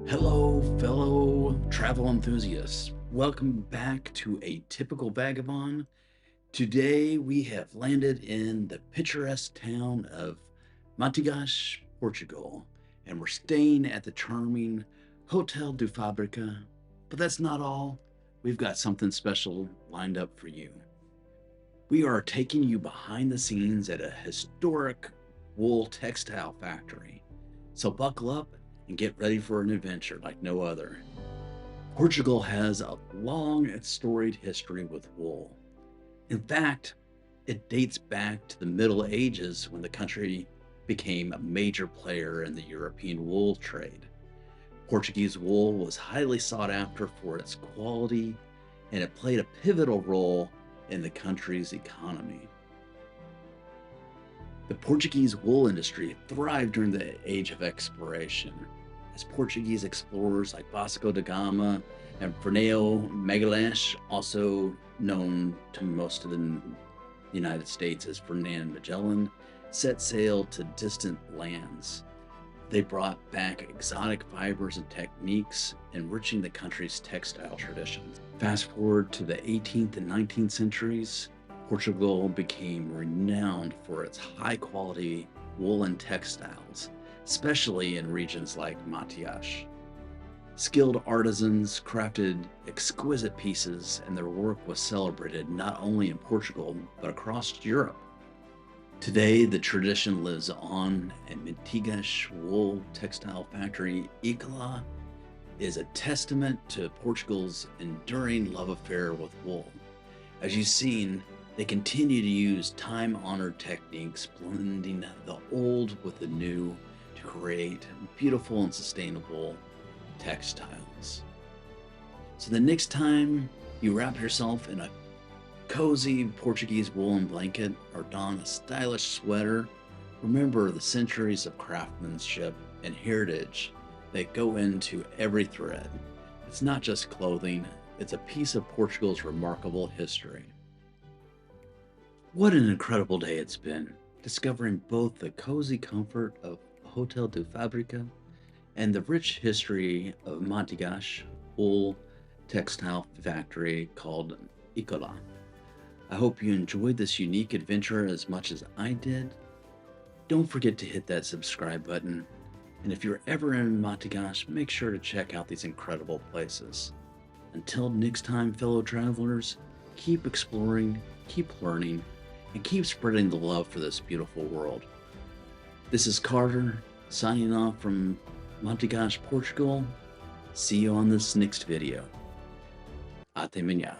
Hello, fellow travel enthusiasts. Welcome back to A Typical Vagabond. Today we have landed in the picturesque town of Manteigas, Portugal, and we're staying at the charming Hotel do Fábrica. But that's not all. We've got something special lined up for you. We are taking you behind the scenes at a historic wool textile factory. So buckle up and get ready for an adventure like no other. Portugal has a long and storied history with wool. In fact, it dates back to the Middle Ages when the country became a major player in the European wool trade. Portuguese wool was highly sought after for its quality, and it played a pivotal role in the country's economy. The Portuguese wool industry thrived during the age of exploration, as Portuguese explorers like Vasco da Gama and Fernando Magalhães, also known to most of the United States as Fernando Magellan, set sail to distant lands. They brought back exotic fibers and techniques, enriching the country's textile traditions. Fast forward to the 18th and 19th centuries, Portugal became renowned for its high-quality woolen textiles, especially in regions like Mantiegas. Skilled artisans crafted exquisite pieces, and their work was celebrated not only in Portugal, but across Europe. Today, the tradition lives on, and Manteigas wool textile factory Ecola is a testament to Portugal's enduring love affair with wool. As you've seen, they continue to use time-honored techniques, blending the old with the new to create beautiful and sustainable textiles. So the next time you wrap yourself in a cozy Portuguese woolen blanket or don a stylish sweater, remember the centuries of craftsmanship and heritage that go into every thread. It's not just clothing, it's a piece of Portugal's remarkable history. What an incredible day it's been, discovering both the cozy comfort of Hotel do Fábrica and the rich history of Manteigas wool textile factory called Ecola. I hope you enjoyed this unique adventure as much as I did. Don't forget to hit that subscribe button, and if you're ever in Manteigas, make sure to check out these incredible places. Until next time, fellow travelers, keep exploring, keep learning, and keep spreading the love for this beautiful world. This is Carter, signing off from Manteigas, Portugal. See you on this next video. Até amanhã.